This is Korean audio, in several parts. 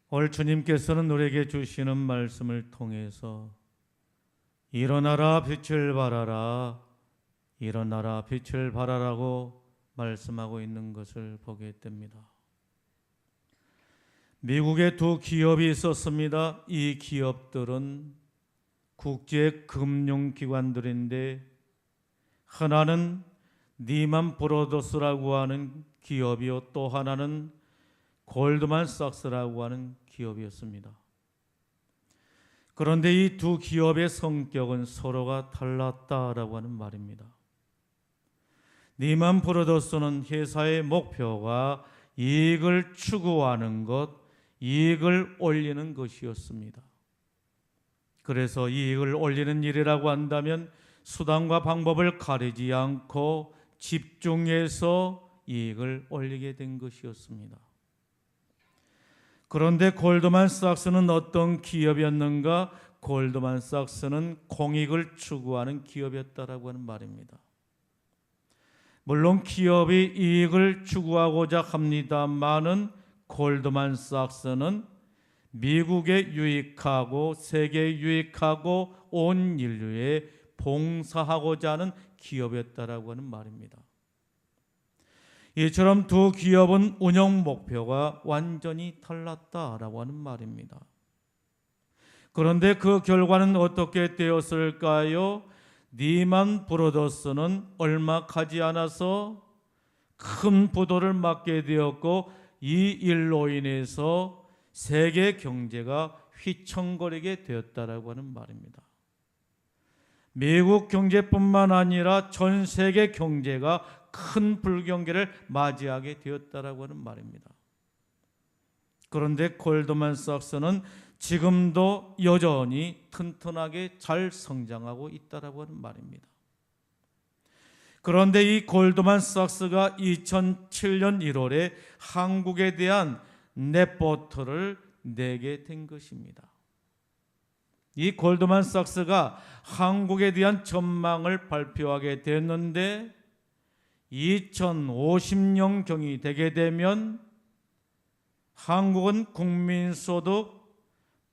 오늘 주님께서는 우리에게 주시는 말씀을 통해서 일어나라 빛을 발하라, 일어나라 빛을 발하라고 말씀하고 있는 것을 보게 됩니다. 미국에 두 기업이 있었습니다. 이 기업들은 국제 금융기관들인데 하나는 니만 브로더스라고 하는 기업이요, 또 하나는 골드만삭스라고 하는 기업이었습니다. 그런데 이 두 기업의 성격은 서로가 달랐다라고 하는 말입니다. 니만 브로더스는 회사의 목표가 이익을 추구하는 것, 이익을 올리는 것이었습니다. 그래서 이익을 올리는 일이라고 한다면 수단과 방법을 가리지 않고 집중해서 이익을 올리게 된 것이었습니다. 그런데 골드만삭스는 어떤 기업이었는가? 골드만삭스는 공익을 추구하는 기업이었다라고 하는 말입니다. 물론 기업이 이익을 추구하고자 합니다마는 골드만삭스는 미국에 유익하고 세계에 유익하고 온 인류에 봉사하고자 하는 기업이었다라고 하는 말입니다. 이처럼 두 기업은 운영 목표가 완전히 달랐다라고 하는 말입니다. 그런데 그 결과는 어떻게 되었을까요? 니만 브로더스는 얼마 가지 않아서 큰 부도를 맞게 되었고, 이 일로 인해서 세계 경제가 휘청거리게 되었다라고 하는 말입니다. 미국 경제뿐만 아니라 전 세계 경제가 큰 불경기를 맞이하게 되었다라고 하는 말입니다. 그런데 골드만삭스는 지금도 여전히 튼튼하게 잘 성장하고 있다라고 하는 말입니다. 그런데 이 골드만삭스가 2007년 1월에 한국에 대한 레포트를 내게 된 것입니다. 이 골드만삭스가 한국에 대한 전망을 발표하게 됐는데 2050년경이 되게 되면 한국은 국민소득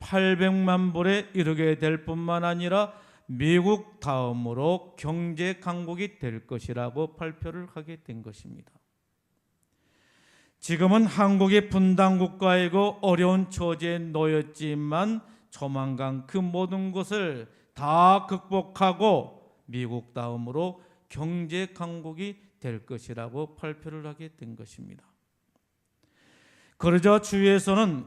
800만 불에 이르게 될 뿐만 아니라 미국 다음으로 경제 강국이 될 것이라고 발표를 하게 된 것입니다. 지금은 한국이 분단국가이고 어려운 처지에 놓였지만 조만간 그 모든 것을 다 극복하고 미국 다음으로 경제 강국이 될 것이라고 발표를 하게 된 것입니다. 그러자 주위에서는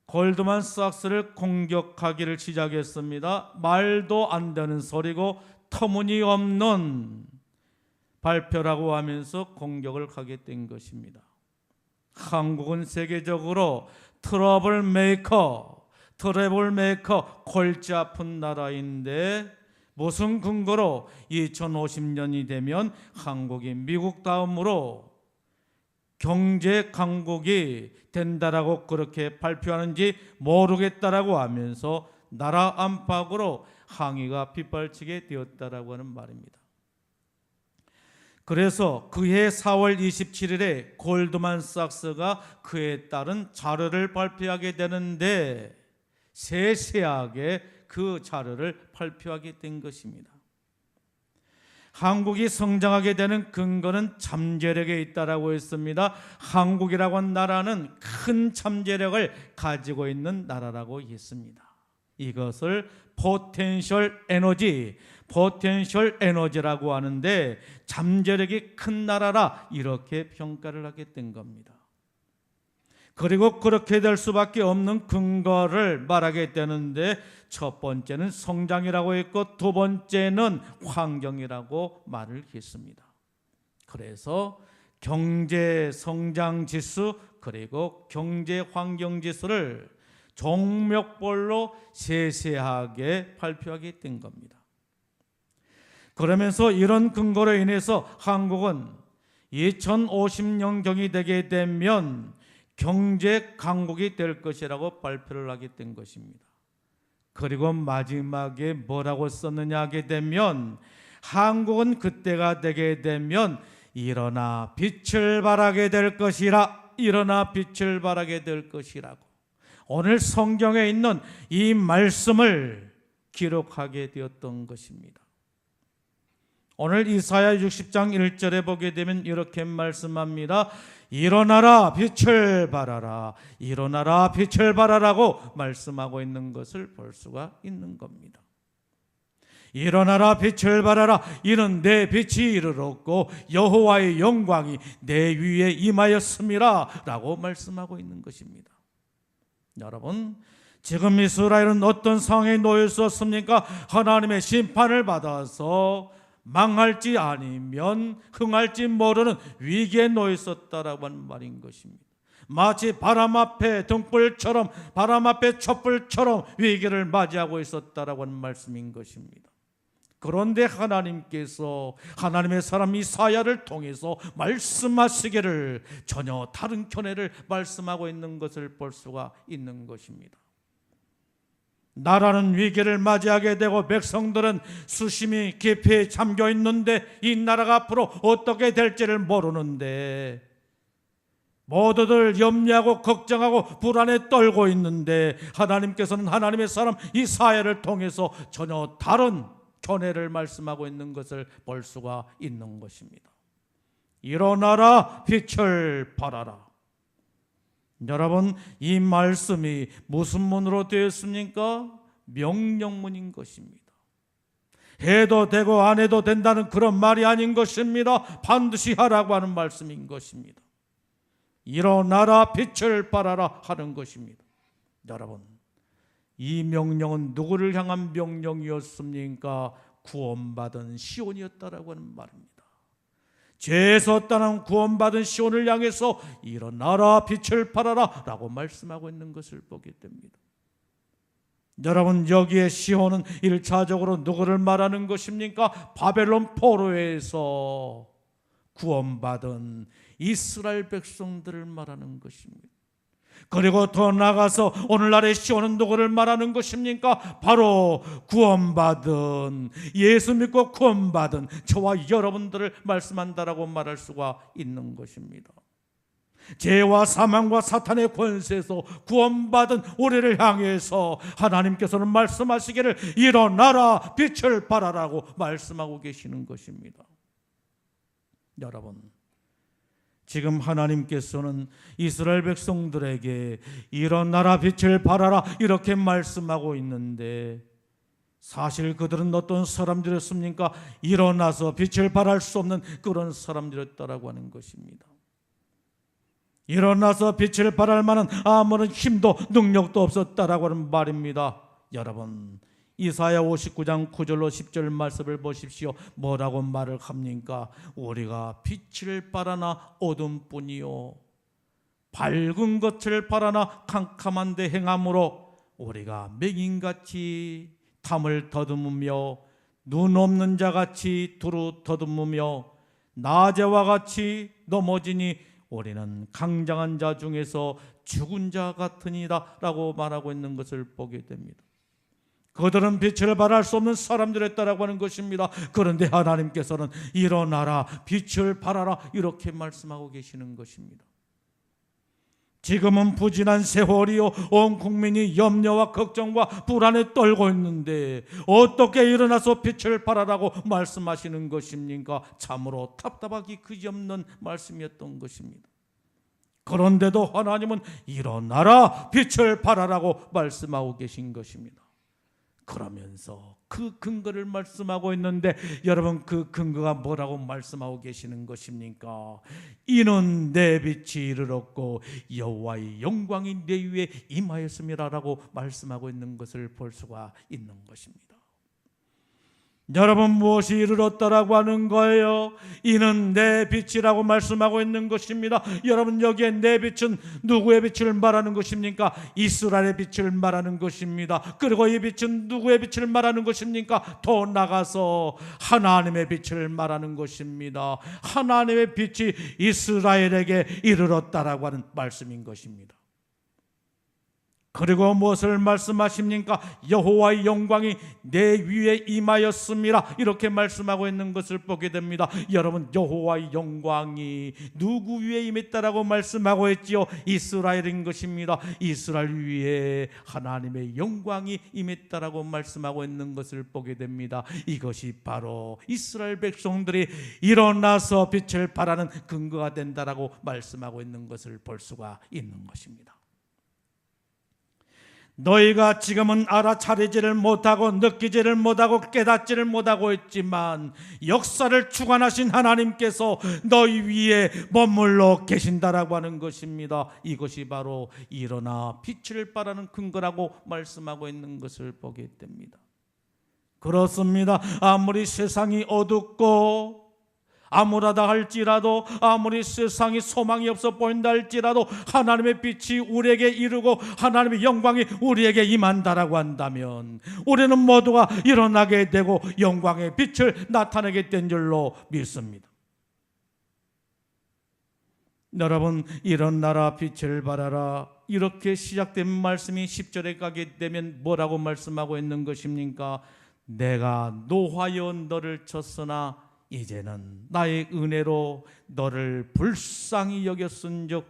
골드만삭스를 공격하기를 시작했습니다. 말도 안 되는 소리고 터무니없는 발표라고 하면서 공격을 하게 된 것입니다. 한국은 세계적으로 트러블 메이커, 골치 아픈 나라인데 무슨 근거로 2050년이 되면 한국이 미국 다음으로 경제 강국이 된다라고 그렇게 발표하는지 모르겠다라고 하면서 나라 안팎으로 항의가 빗발치게 되었다라고 하는 말입니다. 그래서 그해 4월 27일에 골드만삭스가 그에 따른 자료를 발표하게 되는데 세세하게 그 자료를 발표하게 된 것입니다. 한국이 성장하게 되는 근거는 잠재력에 있다라고 했습니다. 한국이라고 한 나라는 큰 잠재력을 가지고 있는 나라라고 했습니다. 이것을 포텐셜 에너지라고 하는데 잠재력이 큰 나라라 이렇게 평가를 하게 된 겁니다. 그리고 그렇게 될 수밖에 없는 근거를 말하게 되는데 첫 번째는 성장이라고 했고 두 번째는 환경이라고 말을 했습니다. 그래서 경제 성장 지수 그리고 경제 환경 지수를 종목별로 세세하게 발표하게 된 겁니다. 그러면서 이런 근거로 인해서 한국은 2050년경이 되게 되면 경제 강국이 될 것이라고 발표를 하게 된 것입니다. 그리고 마지막에 뭐라고 썼느냐 하게 되면 한국은 그때가 되게 되면 일어나 빛을 발하게 될 것이라, 일어나 빛을 발하게 될 것이라고. 오늘 성경에 있는 이 말씀을 기록하게 되었던 것입니다. 오늘 이사야 60장 1절에 보게 되면 이렇게 말씀합니다. 일어나라 빛을 발하라, 일어나라 빛을 발하라고 말씀하고 있는 것을 볼 수가 있는 겁니다. 일어나라 빛을 발하라, 이는 내 빛이 이르렀고 여호와의 영광이 내 위에 임하였음이라 라고 말씀하고 있는 것입니다. 여러분, 지금 이스라엘은 어떤 상황에 놓여 있었습니까? 하나님의 심판을 받아서 망할지 아니면 흥할지 모르는 위기에 놓여 있었다라고 하는 말인 것입니다. 마치 바람 앞에 등불처럼, 바람 앞에 촛불처럼 위기를 맞이하고 있었다라고 하는 말씀인 것입니다. 그런데 하나님께서 하나님의 사람 이사야를 통해서 말씀하시기를 전혀 다른 견해를 말씀하고 있는 것을 볼 수가 있는 것입니다. 나라는 위기를 맞이하게 되고 백성들은 수심이 깊이 잠겨 있는데 이 나라가 앞으로 어떻게 될지를 모르는데 모두들 염려하고 걱정하고 불안에 떨고 있는데 하나님께서는 하나님의 사람 이사야를 통해서 전혀 다른 견해를 말씀하고 있는 것을 볼 수가 있는 것입니다. 일어나라 빛을 발하라. 여러분, 이 말씀이 무슨 문으로 되어 있습니까? 명령문인 것입니다. 해도 되고 안 해도 된다는 그런 말이 아닌 것입니다. 반드시 하라고 하는 말씀인 것입니다. 일어나라 빛을 발하라 하는 것입니다. 여러분, 이 명령은 누구를 향한 명령이었습니까? 구원받은 시온이었다라고 하는 말입니다. 죄에서 떠난 구원받은 시온을 향해서 일어나라 빛을 발하라 라고 말씀하고 있는 것을 보게 됩니다. 여러분, 여기에 시온은 1차적으로 누구를 말하는 것입니까? 바벨론 포로에서 구원받은 이스라엘 백성들을 말하는 것입니다. 그리고 더 나아가서 오늘날의 시온은 누구를 말하는 것입니까? 바로 구원받은, 예수 믿고 구원받은 저와 여러분들을 말씀한다라고 말할 수가 있는 것입니다. 죄와 사망과 사탄의 권세에서 구원받은 우리를 향해서 하나님께서는 말씀하시기를 일어나라 빛을 발하라고 말씀하고 계시는 것입니다. 여러분, 지금 하나님께서는 이스라엘 백성들에게 일어나라 빛을 발하라 이렇게 말씀하고 있는데 사실 그들은 어떤 사람들이었습니까? 일어나서 빛을 발할 수 없는 그런 사람들이었다라고 하는 것입니다. 일어나서 빛을 발할 만한 아무런 힘도 능력도 없었다라고 하는 말입니다. 여러분, 이사야 59장 9절로 10절 말씀을 보십시오. 뭐라고 말을 합니까? 우리가 빛을 발하나 어둠뿐이요 밝은 것을 발하나 캄캄한데 행함으로 우리가 맹인같이 담을 더듬으며 눈 없는 자같이 두루 더듬으며 나제와 같이 넘어지니 우리는 강장한 자 중에서 죽은 자 같으니라 라고 말하고 있는 것을 보게 됩니다. 그들은 빛을 발할 수 없는 사람들이었다라고 하는 것입니다. 그런데 하나님께서는 일어나라 빛을 발하라 이렇게 말씀하고 계시는 것입니다. 지금은 부진한 세월이요 온 국민이 염려와 걱정과 불안에 떨고 있는데 어떻게 일어나서 빛을 발하라고 말씀하시는 것입니까? 참으로 답답하기 그지없는 말씀이었던 것입니다. 그런데도 하나님은 일어나라 빛을 발하라고 말씀하고 계신 것입니다. 그러면서 그 근거를 말씀하고 있는데 여러분, 그 근거가 뭐라고 말씀하고 계시는 것입니까? 이는 내 빛이 이르렀고 여호와의 영광이 내 위에 임하였음이라라고 말씀하고 있는 것을 볼 수가 있는 것입니다. 여러분, 무엇이 이르렀다라고 하는 거예요? 이는 내 빛이라고 말씀하고 있는 것입니다. 여러분, 여기에 내 빛은 누구의 빛을 말하는 것입니까? 이스라엘의 빛을 말하는 것입니다. 그리고 이 빛은 누구의 빛을 말하는 것입니까? 더 나가서 하나님의 빛을 말하는 것입니다. 하나님의 빛이 이스라엘에게 이르렀다라고 하는 말씀인 것입니다. 그리고 무엇을 말씀하십니까? 여호와의 영광이 내 위에 임하였습니다. 이렇게 말씀하고 있는 것을 보게 됩니다. 여러분, 여호와의 영광이 누구 위에 임했다라고 말씀하고 있지요? 이스라엘인 것입니다. 이스라엘 위에 하나님의 영광이 임했다라고 말씀하고 있는 것을 보게 됩니다. 이것이 바로 이스라엘 백성들이 일어나서 빛을 발하는 근거가 된다라고 말씀하고 있는 것을 볼 수가 있는 것입니다. 너희가 지금은 알아차리지를 못하고 느끼지를 못하고 깨닫지를 못하고 있지만 역사를 주관하신 하나님께서 너희 위에 머물러 계신다라고 하는 것입니다. 이것이 바로 일어나 빛을 발하는 근거라고 말씀하고 있는 것을 보게 됩니다. 그렇습니다. 아무리 세상이 어둡고 암울하다 할지라도, 아무리 세상이 소망이 없어 보인다 할지라도 하나님의 빛이 우리에게 이르고 하나님의 영광이 우리에게 임한다라고 한다면 우리는 모두가 일어나게 되고 영광의 빛을 나타내게 된 줄로 믿습니다. 여러분, 일어나라 빛을 발하라, 이렇게 시작된 말씀이 10절에 가게 되면 뭐라고 말씀하고 있는 것입니까? 내가 노하여 너를 쳤으나 이제는 나의 은혜로 너를 불쌍히 여겼은즉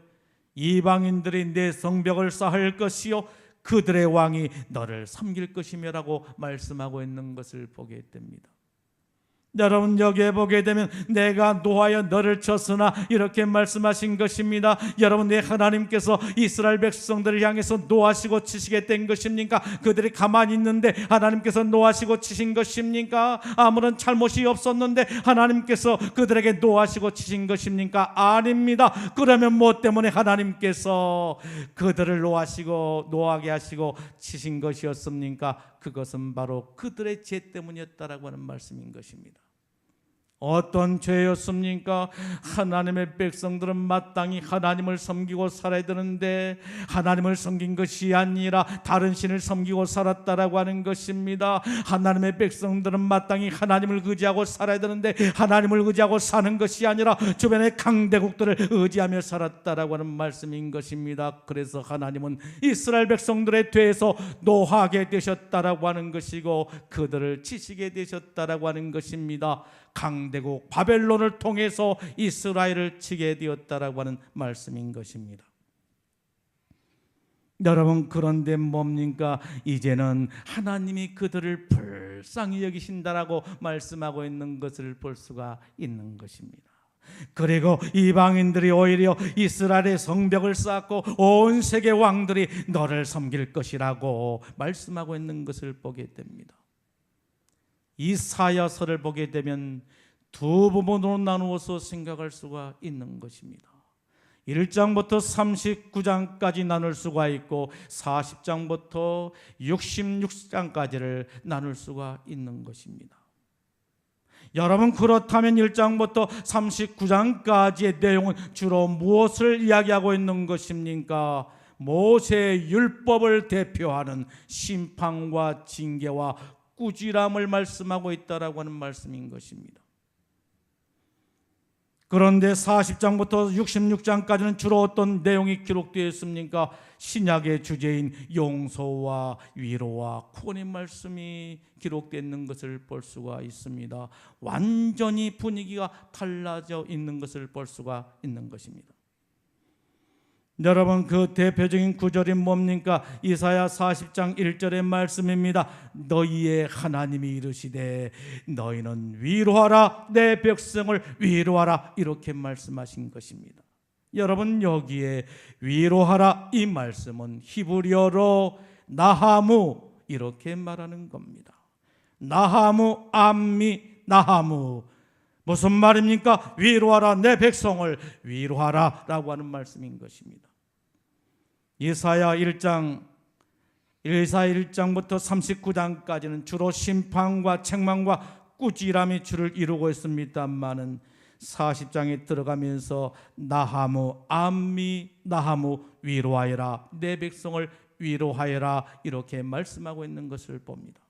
이방인들이 내 성벽을 쌓을 것이요 그들의 왕이 너를 섬길 것이며라고 말씀하고 있는 것을 보게 됩니다. 여러분, 여기에 보게 되면 내가 노하여 너를 쳤으나 이렇게 말씀하신 것입니다. 여러분, 내 하나님께서 이스라엘 백성들을 향해서 노하시고 치시게 된 것입니까? 그들이 가만히 있는데 하나님께서 노하시고 치신 것입니까? 아무런 잘못이 없었는데 하나님께서 그들에게 노하시고 치신 것입니까? 아닙니다. 그러면 뭐 때문에 하나님께서 그들을 노하게 하시고 치신 것이었습니까? 그것은 바로 그들의 죄 때문이었다라고 하는 말씀인 것입니다. 어떤 죄였습니까? 하나님의 백성들은 마땅히 하나님을 섬기고 살아야 되는데 하나님을 섬긴 것이 아니라 다른 신을 섬기고 살았다라고 하는 것입니다. 하나님의 백성들은 마땅히 하나님을 의지하고 살아야 되는데 하나님을 의지하고 사는 것이 아니라 주변의 강대국들을 의지하며 살았다라고 하는 말씀인 것입니다. 그래서 하나님은 이스라엘 백성들에 대해서 노하게 되셨다라고 하는 것이고 그들을 치시게 되셨다라고 하는 것입니다. 강대국 바벨론을 통해서 이스라엘을 치게 되었다라고 하는 말씀인 것입니다. 여러분, 그런데 뭡니까? 이제는 하나님이 그들을 불쌍히 여기신다라고 말씀하고 있는 것을 볼 수가 있는 것입니다. 그리고 이방인들이 오히려 이스라엘의 성벽을 쌓고 온 세계 왕들이 너를 섬길 것이라고 말씀하고 있는 것을 보게 됩니다. 이사야서를 보게 되면 두 부분으로 나누어서 생각할 수가 있는 것입니다. 1장부터 39장까지 나눌 수가 있고 40장부터 66장까지를 나눌 수가 있는 것입니다. 여러분, 그렇다면 1장부터 39장까지의 내용은 주로 무엇을 이야기하고 있는 것입니까? 모세의 율법을 대표하는 심판과 징계와 꾸지람을 말씀하고 있다라고 하는 말씀인 것입니다. 그런데 40장부터 66장까지는 주로 어떤 내용이 기록되어 있습니까? 신약의 주제인 용서와 위로와 구원의 말씀이 기록되어 있는 것을 볼 수가 있습니다. 완전히 분위기가 달라져 있는 것을 볼 수가 있는 것입니다. 여러분, 그 대표적인 구절이 뭡니까? 이사야 40장 1절의 말씀입니다. 너희의 하나님이 이르시되 너희는 위로하라, 내 백성을 위로하라, 이렇게 말씀하신 것입니다. 여러분, 여기에 위로하라, 이 말씀은 히브리어로 나하무, 이렇게 말하는 겁니다. 나하무, 암미, 나하무. 무슨 말입니까? 위로하라, 내 백성을 위로하라 라고 하는 말씀인 것입니다. 이사야 1장부터 39장까지는 주로 심판과 책망과 꾸지람이 주를 이루고 있습니다만은 40장에 들어가면서 나하무, 암미, 나하무, 위로하여라, 내 백성을 위로하여라, 이렇게 말씀하고 있는 것을 봅니다.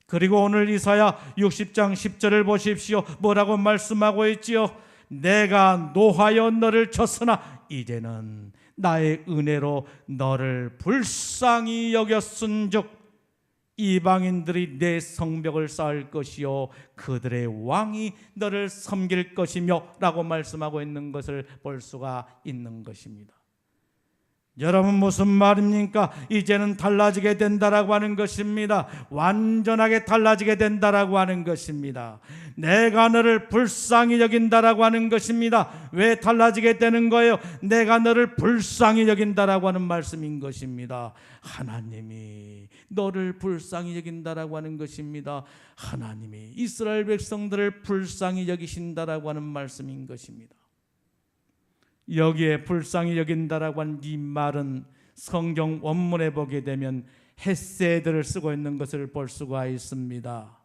그리고 오늘 이사야 60장 10절을 보십시오. 뭐라고 말씀하고 있지요? 내가 노하여 너를 쳤으나 이제는 나의 은혜로 너를 불쌍히 여겼은즉 이방인들이 내 성벽을 쌓을 것이요 그들의 왕이 너를 섬길 것이며 라고 말씀하고 있는 것을 볼 수가 있는 것입니다. 여러분, 무슨 말입니까? 이제는 달라지게 된다라고 하는 것입니다. 완전하게 달라지게 된다라고 하는 것입니다. 내가 너를 불쌍히 여긴다라고 하는 것입니다. 왜 달라지게 되는 거예요? 내가 너를 불쌍히 여긴다라고 하는 말씀인 것입니다. 하나님이 너를 불쌍히 여긴다라고 하는 것입니다. 하나님이 이스라엘 백성들을 불쌍히 여기신다라고 하는 말씀인 것입니다. 여기에 불쌍히 여긴다라고 하는 이 말은 성경 원문에 보게 되면 헤세드를 쓰고 있는 것을 볼 수가 있습니다.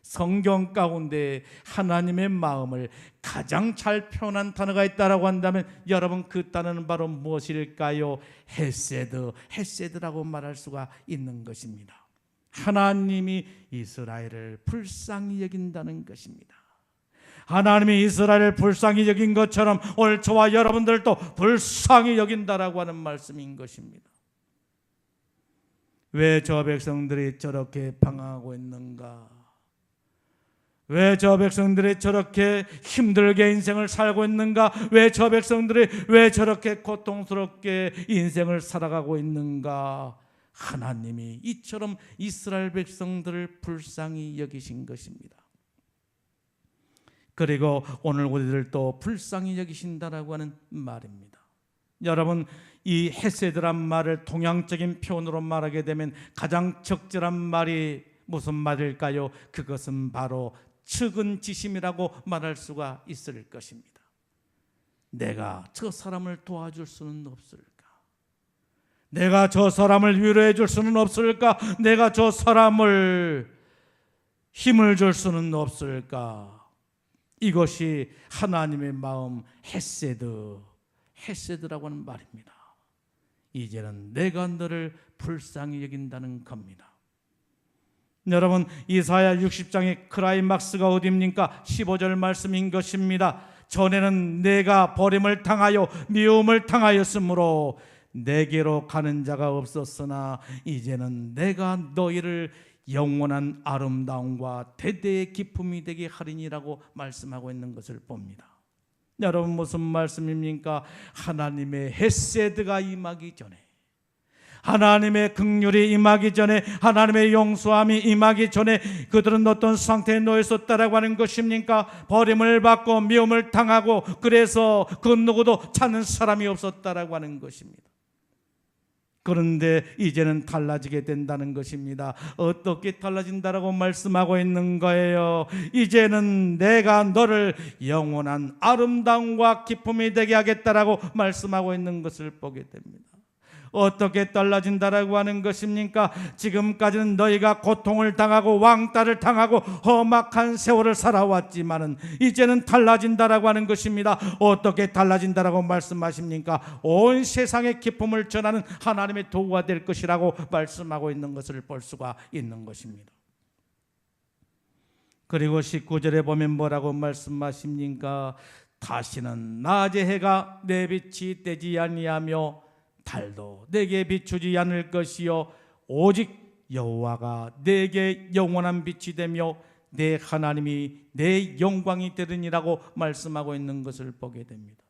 성경 가운데 하나님의 마음을 가장 잘 표현한 단어가 있다라고 한다면 여러분, 그 단어는 바로 무엇일까요? 헤세드라고 말할 수가 있는 것입니다. 하나님이 이스라엘을 불쌍히 여긴다는 것입니다. 하나님이 이스라엘을 불쌍히 여긴 것처럼 오늘 저와 여러분들도 불쌍히 여긴다라고 하는 말씀인 것입니다. 왜 저 백성들이 저렇게 방황하고 있는가? 왜 저 백성들이 저렇게 힘들게 인생을 살고 있는가? 왜 저 백성들이 왜 저렇게 고통스럽게 인생을 살아가고 있는가? 하나님이 이처럼 이스라엘 백성들을 불쌍히 여기신 것입니다. 그리고 오늘 우리들도 불쌍히 여기신다라고 하는 말입니다. 여러분, 이 헤세드란 말을 동양적인 표현으로 말하게 되면 가장 적절한 말이 무슨 말일까요? 그것은 바로 측은지심이라고 말할 수가 있을 것입니다. 내가 저 사람을 도와줄 수는 없을까? 내가 저 사람을 위로해 줄 수는 없을까? 내가 저 사람을 힘을 줄 수는 없을까? 이것이 하나님의 마음 헤세드라고 하는 말입니다. 이제는 내가 너를 불쌍히 여긴다는 겁니다. 여러분, 이사야 60장의 크라이막스가 어디입니까? 15절 말씀인 것입니다. 전에는 내가 버림을 당하여 미움을 당하였으므로 내게로 가는 자가 없었으나 이제는 내가 너희를 영원한 아름다움과 대대의 기쁨이 되게 하리니라고 말씀하고 있는 것을 봅니다. 여러분, 무슨 말씀입니까? 하나님의 헤세드가 임하기 전에, 하나님의 긍휼이 임하기 전에, 하나님의 용서함이 임하기 전에 그들은 어떤 상태에 놓여 있었다라고 하는 것입니까? 버림을 받고 미움을 당하고 그래서 그 누구도 찾는 사람이 없었다라고 하는 것입니다. 그런데 이제는 달라지게 된다는 것입니다. 어떻게 달라진다라고 말씀하고 있는 거예요? 이제는 내가 너를 영원한 아름다움과 기쁨이 되게 하겠다라고 말씀하고 있는 것을 보게 됩니다. 어떻게 달라진다라고 하는 것입니까? 지금까지는 너희가 고통을 당하고 왕따를 당하고 험악한 세월을 살아왔지만은 이제는 달라진다라고 하는 것입니다. 어떻게 달라진다라고 말씀하십니까? 온 세상에 기쁨을 전하는 하나님의 도구가 될 것이라고 말씀하고 있는 것을 볼 수가 있는 것입니다. 그리고 19절에 보면 뭐라고 말씀하십니까? 다시는 낮의 해가 내 빛이 되지 아니하며 달도 내게 비추지 않을 것이요 오직 여호와가 내게 영원한 빛이 되며 내 하나님이 내 영광이 되리니라고 말씀하고 있는 것을 보게 됩니다.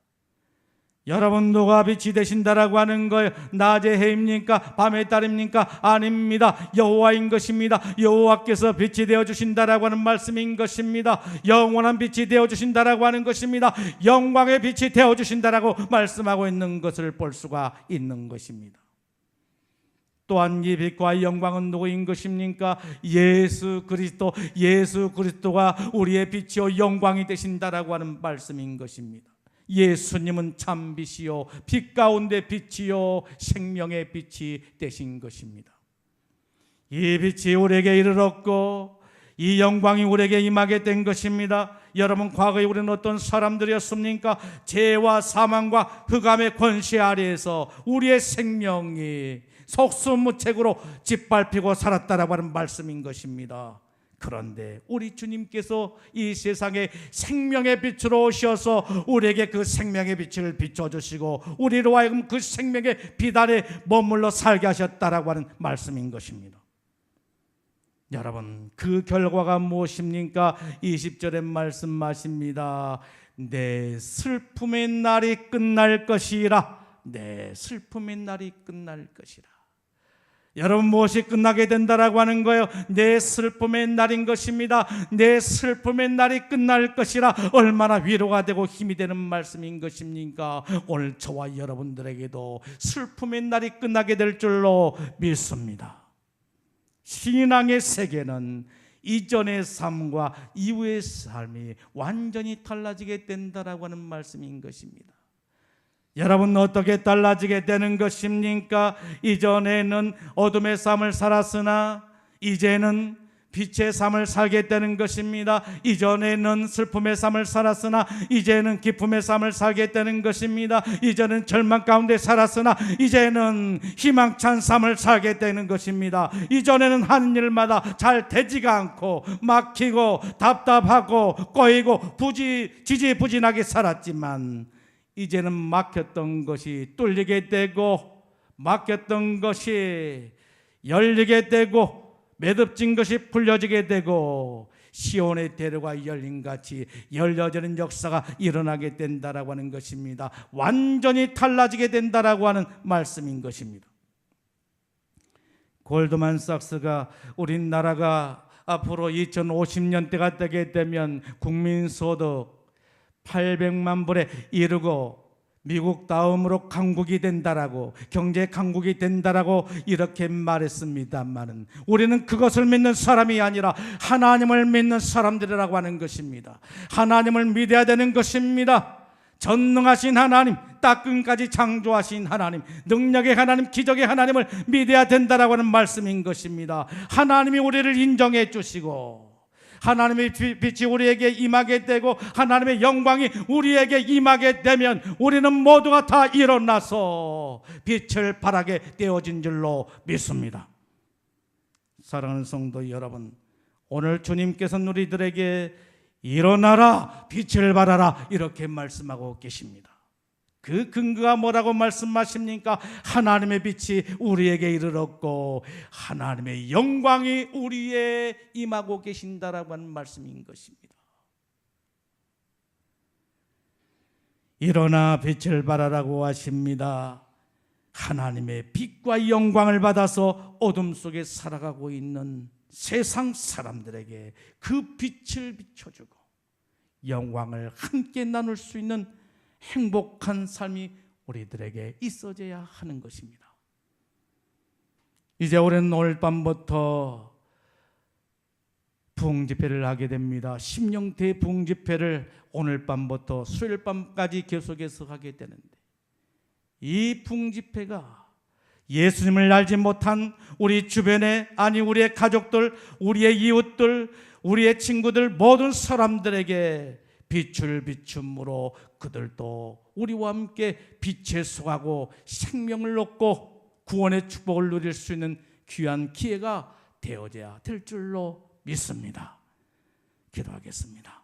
여러분, 누가 빛이 되신다라고 하는 거예요? 낮의 해입니까? 밤의 달입니까? 아닙니다. 여호와인 것입니다. 여호와께서 빛이 되어주신다라고 하는 말씀인 것입니다. 영원한 빛이 되어주신다라고 하는 것입니다. 영광의 빛이 되어주신다라고 말씀하고 있는 것을 볼 수가 있는 것입니다. 또한 이 빛과 영광은 누구인 것입니까? 예수 그리스도가 우리의 빛이요 영광이 되신다라고 하는 말씀인 것입니다. 예수님은 참 빛이요 빛 가운데 빛이요 생명의 빛이 되신 것입니다. 이 빛이 우리에게 이르렀고 이 영광이 우리에게 임하게 된 것입니다. 여러분, 과거에 우리는 어떤 사람들이었습니까? 죄와 사망과 흑암의 권세 아래에서 우리의 생명이 속수무책으로 짓밟히고 살았다라고 하는 말씀인 것입니다. 그런데 우리 주님께서 이 세상에 생명의 빛으로 오셔서 우리에게 그 생명의 빛을 비춰주시고 우리로 하여금 그 생명의 빛 아래 머물러 살게 하셨다라고 하는 말씀인 것입니다. 여러분, 그 결과가 무엇입니까? 20절의 말씀하십니다. 내 슬픔의 날이 끝날 것이라. 내 슬픔의 날이 끝날 것이라. 여러분, 무엇이 끝나게 된다라고 하는 거예요? 내 슬픔의 날인 것입니다. 내 슬픔의 날이 끝날 것이라. 얼마나 위로가 되고 힘이 되는 말씀인 것입니까? 오늘 저와 여러분들에게도 슬픔의 날이 끝나게 될 줄로 믿습니다. 신앙의 세계는 이전의 삶과 이후의 삶이 완전히 달라지게 된다라고 하는 말씀인 것입니다. 여러분, 어떻게 달라지게 되는 것입니까? 이전에는 어둠의 삶을 살았으나 이제는 빛의 삶을 살게 되는 것입니다. 이전에는 슬픔의 삶을 살았으나 이제는 기쁨의 삶을 살게 되는 것입니다. 이전은 절망 가운데 살았으나 이제는 희망찬 삶을 살게 되는 것입니다. 이전에는 하는 일마다 잘 되지가 않고 막히고 답답하고 꼬이고 지지부진하게 살았지만 이제는 막혔던 것이 뚫리게 되고 막혔던 것이 열리게 되고 매듭진 것이 풀려지게 되고 시온의 대로가 열린같이 열려지는 역사가 일어나게 된다라고 하는 것입니다. 완전히 달라지게 된다라고 하는 말씀인 것입니다. 골드만삭스가 우리나라가 앞으로 2050년대가 되게 되면 국민소득 800만 불에 이르고 미국 다음으로 강국이 된다라고, 경제 강국이 된다라고 이렇게 말했습니다만은 우리는 그것을 믿는 사람이 아니라 하나님을 믿는 사람들이라고 하는 것입니다. 하나님을 믿어야 되는 것입니다. 전능하신 하나님, 따끈까지 창조하신 하나님, 능력의 하나님, 기적의 하나님을 믿어야 된다라고 하는 말씀인 것입니다. 하나님이 우리를 인정해 주시고 하나님의 빛이 우리에게 임하게 되고 하나님의 영광이 우리에게 임하게 되면 우리는 모두가 다 일어나서 빛을 발하게 되어진 줄로 믿습니다. 사랑하는 성도 여러분, 오늘 주님께서는 우리들에게 일어나라, 빛을 발하라 이렇게 말씀하고 계십니다. 그 근거가 뭐라고 말씀하십니까? 하나님의 빛이 우리에게 이르렀고 하나님의 영광이 우리에 임하고 계신다라고 하는 말씀인 것입니다. 일어나 빛을 발하라고 하십니다. 하나님의 빛과 영광을 받아서 어둠 속에 살아가고 있는 세상 사람들에게 그 빛을 비춰주고 영광을 함께 나눌 수 있는 행복한 삶이 우리들에게 있어져야 하는 것입니다. 이제 우리는 오늘 밤부터 부흥집회를 하게 됩니다. 심령대 부흥집회를 오늘 밤부터 수요일 밤까지 계속해서 하게 되는데 이 부흥집회가 예수님을 알지 못한 우리 주변에, 아니 우리의 가족들, 우리의 이웃들, 우리의 친구들 모든 사람들에게 빛을 비춤으로 그들도 우리와 함께 빛에 속하고 생명을 얻고 구원의 축복을 누릴 수 있는 귀한 기회가 되어져야 될 줄로 믿습니다. 기도하겠습니다.